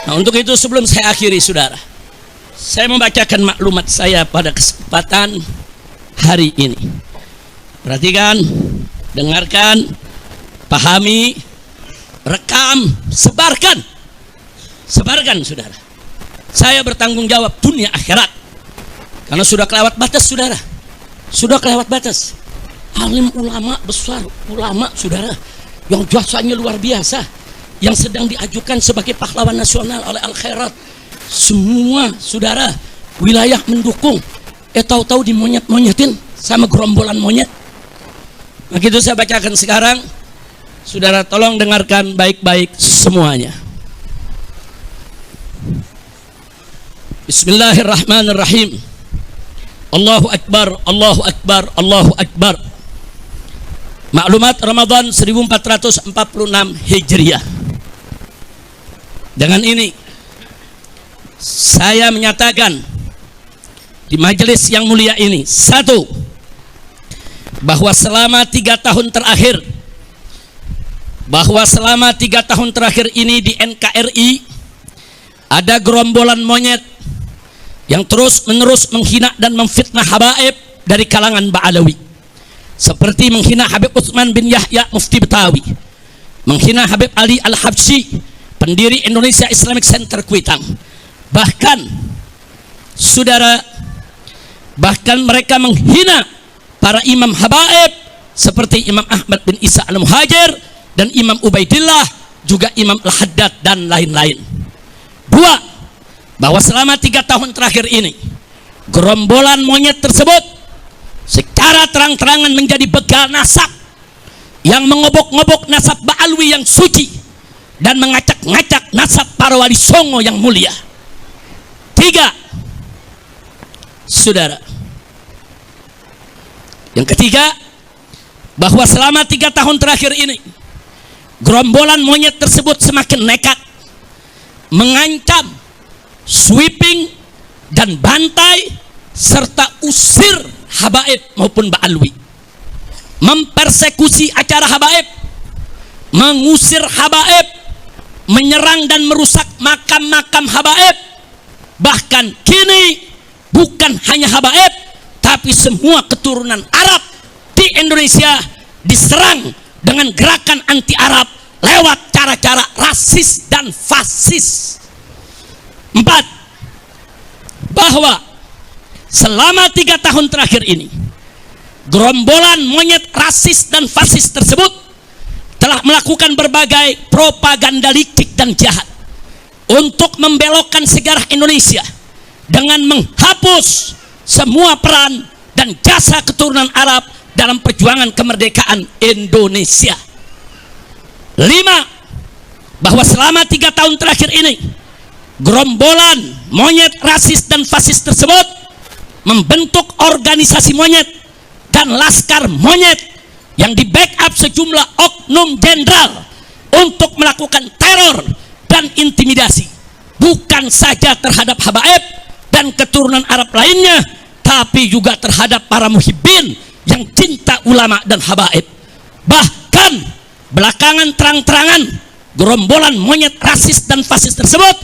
Nah, untuk itu sebelum saya akhiri, saudara, saya membacakan maklumat saya pada kesempatan hari ini. Perhatikan, dengarkan, pahami, rekam, sebarkan. Sebarkan, saudara. Saya bertanggung jawab dunia akhirat. Karena sudah kelewat batas, saudara. Sudah kelewat batas. Alim ulama besar, ulama, saudara, yang jasanya luar biasa, yang sedang diajukan sebagai pahlawan nasional oleh Al-Khairat. Semua, saudara, wilayah mendukung. Tahu-tahu dimonyet-monyetin sama gerombolan monyet. Begitu saya bacakan sekarang. Saudara, tolong dengarkan baik-baik semuanya. Bismillahirrahmanirrahim. Allahu Akbar, Allahu Akbar, Allahu Akbar. Maklumat Ramadan 1446 Hijriah. Dengan ini saya menyatakan di majelis yang mulia ini, satu, bahwa selama 3 tahun terakhir ini di NKRI ada gerombolan monyet yang terus menerus menghina dan memfitnah habaib dari kalangan Ba'alawi, seperti menghina Habib Utsman bin Yahya Mufti Betawi, menghina Habib Ali Al-Habsyi, pendiri Indonesia Islamic Center Kuitang. Bahkan, saudara, mereka menghina para imam habaib seperti Imam Ahmad bin Isa Al-Muhajir dan Imam Ubaidillah, juga Imam Al-Haddad dan lain-lain. Dua, bahwa selama 3 tahun terakhir ini gerombolan monyet tersebut secara terang-terangan menjadi begal nasab yang mengobok-ngobok nasab Ba'alwi yang suci dan mengacak-ngacak nasab para wali songo yang mulia. 3, saudara, yang ketiga, bahwa selama 3 tahun terakhir ini gerombolan monyet tersebut semakin nekat mengancam, sweeping dan bantai serta usir habaib maupun Ba'alwi, mempersekusi acara habaib, mengusir habaib, menyerang dan merusak makam-makam habaib. Bahkan kini bukan hanya habaib, tapi semua keturunan Arab di Indonesia diserang dengan gerakan anti Arab lewat cara-cara rasis dan fasis. 4, bahwa selama 3 tahun terakhir ini gerombolan monyet rasis dan fasis tersebut telah melakukan berbagai propaganda licik dan jahat untuk membelokkan sejarah Indonesia dengan menghapus semua peran dan jasa keturunan Arab dalam perjuangan kemerdekaan Indonesia. 5, bahwa selama 3 tahun terakhir ini gerombolan monyet rasis dan fasis tersebut membentuk organisasi monyet dan laskar monyet yang di backup sejumlah oknum jenderal untuk melakukan teror dan intimidasi, bukan saja terhadap habaib dan keturunan Arab lainnya, tapi juga terhadap para muhibbin yang cinta ulama dan habaib. Bahkan belakangan terang-terangan gerombolan monyet rasis dan fasis tersebut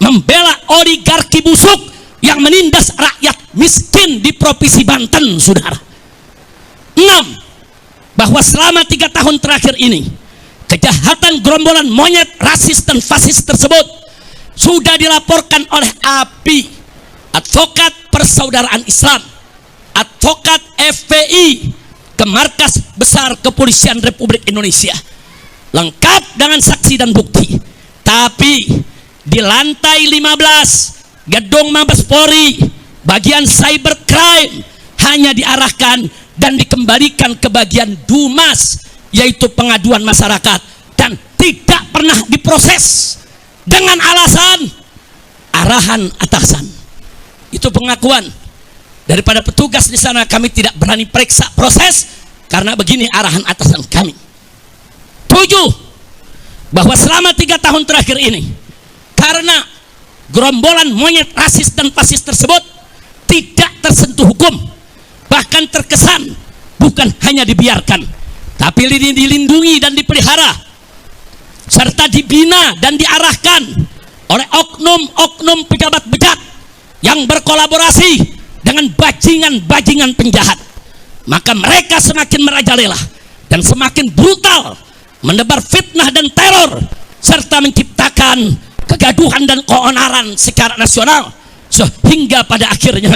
membela oligarki busuk yang menindas rakyat miskin di Provinsi Banten, saudara. 6, bahwa selama 3 tahun terakhir ini kejahatan gerombolan monyet rasis dan fasis tersebut sudah dilaporkan oleh API, Advokat Persaudaraan Islam, advokat FPI, ke Markas Besar Kepolisian Republik Indonesia, lengkap dengan saksi dan bukti. Tapi di lantai 15 gedung Mabes Polri bagian cybercrime hanya diarahkan dan dikembalikan ke bagian Dumas, yaitu pengaduan masyarakat, dan tidak pernah diproses dengan alasan arahan atasan. Itu pengakuan daripada petugas di sana. Kami tidak berani periksa proses karena begini arahan atasan kami. 7, bahwa selama 3 tahun terakhir ini karena gerombolan monyet rasis dan fasis tersebut tidak tersentuh hukum, bahkan terkesan bukan hanya dibiarkan, tapi dilindungi dan dipelihara serta dibina dan diarahkan oleh oknum oknum-oknum pejabat bejat yang berkolaborasi dengan bajingan-bajingan penjahat. Maka mereka semakin merajalela dan semakin brutal menebar fitnah dan teror serta menciptakan kegaduhan dan keonaran secara nasional, sehingga pada akhirnya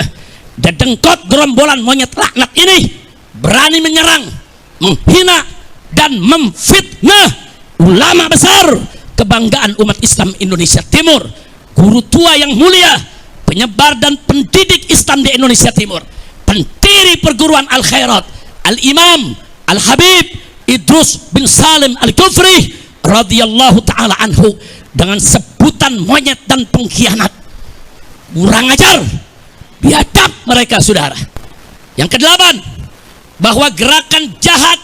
dedengkot gerombolan monyet laknat ini berani menyerang, menghina dan memfitnah ulama besar kebanggaan umat Islam Indonesia Timur, guru tua yang mulia, penyebar dan pendidik Islam di Indonesia Timur, pendiri perguruan Al-Khairat, Al-Imam Al-Habib Idrus bin Salim Al-Kufri radhiyallahu ta'ala anhu, dengan sebutan monyet dan pengkhianat. Kurang ajar, biadab mereka, saudara. Yang kedelapan, bahwa gerakan jahat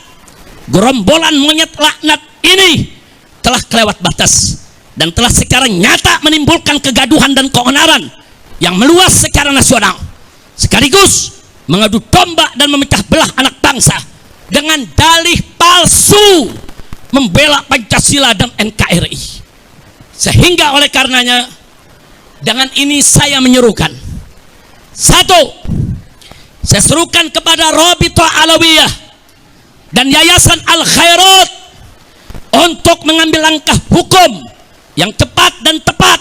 gerombolan monyet laknat ini telah kelewat batas dan telah secara nyata menimbulkan kegaduhan dan keonaran yang meluas secara nasional, sekaligus mengadu domba dan memecah belah anak bangsa dengan dalih palsu membela Pancasila dan NKRI. Sehingga oleh karenanya, dengan ini saya menyerukan, satu, saya serukan kepada Rabithah Alawiyah dan Yayasan Al-Khairat untuk mengambil langkah hukum yang cepat dan tepat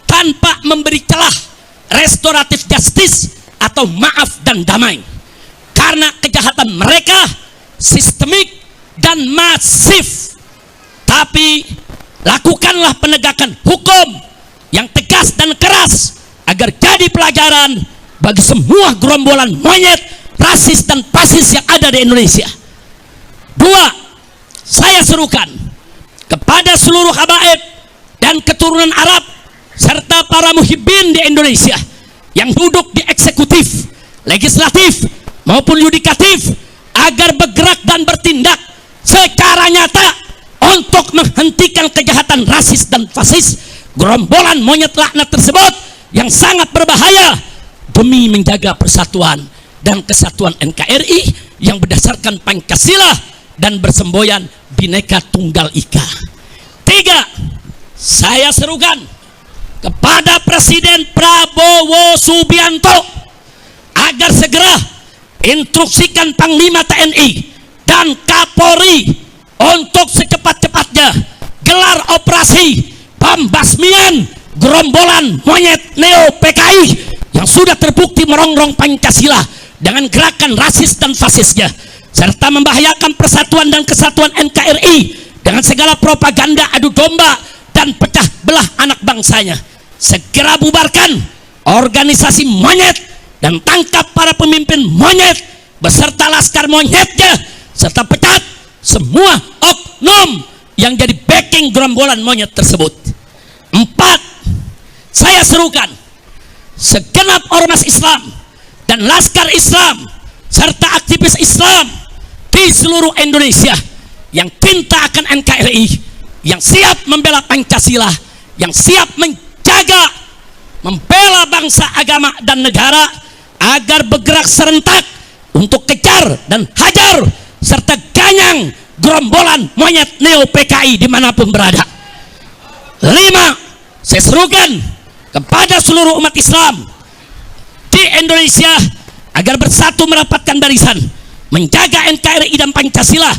tanpa memberi celah restoratif justice atau maaf dan damai, karena kejahatan mereka sistemik dan masif. Tapi lakukanlah penegakan hukum yang tegas dan keras agar jadi pelajaran bagi semua gerombolan monyet, rasis dan fasis yang ada di Indonesia. Dua, saya serukan kepada seluruh habaib dan keturunan Arab serta para muhibbin di Indonesia yang duduk di eksekutif, legislatif maupun yudikatif agar bergerak dan bertindak secara nyata untuk menghentikan kejahatan rasis dan fasis gerombolan monyet laknat tersebut yang sangat berbahaya demi menjaga persatuan dan kesatuan NKRI yang berdasarkan Pancasila dan bersemboyan Bhinneka Tunggal Ika. Tiga, saya serukan kepada Presiden Prabowo Subianto agar segera instruksikan Panglima TNI dan Kapolri untuk secepat-cepatnya gelar operasi pembasmian gerombolan monyet neo PKI yang sudah terbukti merongrong Pancasila dengan gerakan rasis dan fasisnya, serta membahayakan persatuan dan kesatuan NKRI dengan segala propaganda adu domba dan pecah belah anak bangsanya. Segera bubarkan organisasi monyet dan tangkap para pemimpin monyet beserta laskar monyetnya, serta pecat semua oknum yang jadi backing gerombolan monyet tersebut. Empat, saya serukan segenap ormas Islam dan laskar Islam serta aktivis Islam di seluruh Indonesia yang cinta akan NKRI, yang siap membela Pancasila, yang siap menjaga, membela bangsa, agama dan negara, agar bergerak serentak untuk kejar dan hajar serta ganyang gerombolan monyet neo PKI dimanapun berada. Lima, saya serukan kepada seluruh umat Islam di Indonesia agar bersatu merapatkan barisan, menjaga NKRI dan Pancasila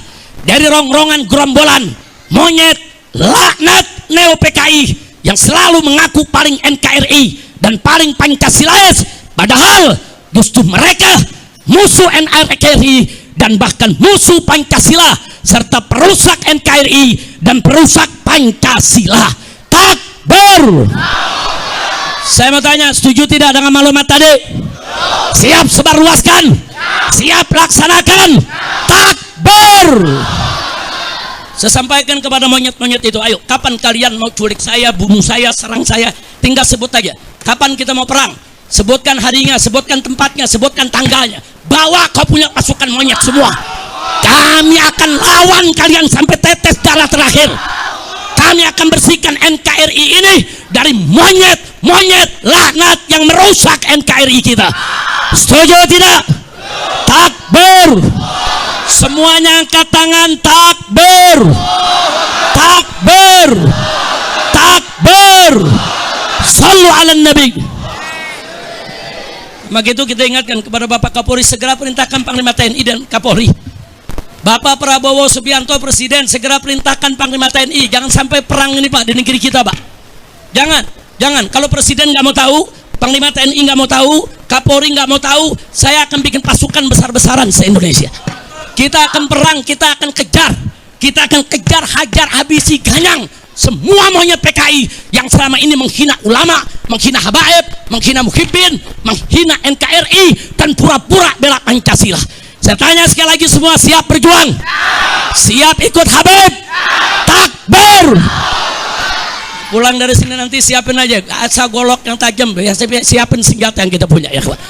dari rongrongan gerombolan monyet laknat neo PKI yang selalu mengaku paling NKRI dan paling Pancasilais, padahal justru mereka musuh NKRI dan bahkan musuh Pancasila serta perusak NKRI dan perusak Pancasila. Takbir. Saya mau tanya, setuju tidak dengan maklumat tadi? Siap sebarluaskan? Siap laksanakan? Takbir. Saya sampaikan kepada monyet-monyet itu, ayo, kapan kalian mau culik saya, bunuh saya, serang saya? Tinggal sebut aja. Kapan kita mau perang? Sebutkan harinya, sebutkan tempatnya, sebutkan tanggalnya. Bawa kau punya pasukan monyet semua. Kami akan lawan kalian sampai tetes darah terakhir. Kami akan bersihkan NKRI ini dari monyet-monyet laknat yang merusak NKRI kita. Setuju tidak? Takbir. Semuanya angkat tangan. Takbir. Takbir. Takbir. Sallu ala nabi. Maka itu kita ingatkan kepada Bapak Kapolri, segera perintahkan Panglima TNI dan Kapolri. Bapak Prabowo Subianto Presiden, segera perintahkan Panglima TNI. Jangan sampai perang ini Pak di negeri kita Pak. Jangan. Kalau Presiden nggak mau tahu, Panglima TNI nggak mau tahu, Kapolri nggak mau tahu, saya akan bikin pasukan besar-besaran se-Indonesia. Kita akan perang, kita akan kejar, hajar, habisi, ganyang semua monyet PKI yang selama ini menghina ulama, menghina habaib, menghina muhibbin, menghina NKRI, dan pura-pura bela Pancasila. Saya tanya sekali lagi, semua siap berjuang? Siap ikut Habib? Takbir! Pulang dari sini nanti siapin aja asal golok yang tajam ya, siapin senjata yang kita punya ya kawan.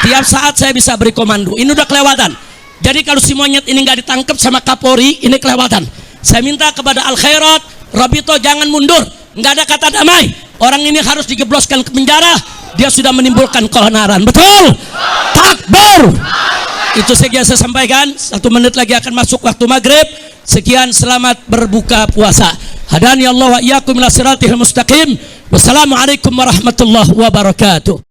Tiap saat saya bisa beri komando. Ini udah kelewatan. Jadi kalau si monyet ini nggak ditangkap sama Kapolri, ini kelewatan. Saya minta kepada Al Khairat, Rabito jangan mundur, nggak ada kata damai. Orang ini harus digebloskan ke penjara. Dia sudah menimbulkan keonaran. Betul? Takbir! Itu saja saya sampaikan. 1 menit lagi akan masuk waktu maghrib. Sekian, selamat berbuka puasa. Hadani Allah wa iyyakum ila siratil mustaqim. Wassalamualaikum warahmatullahi wabarakatuh.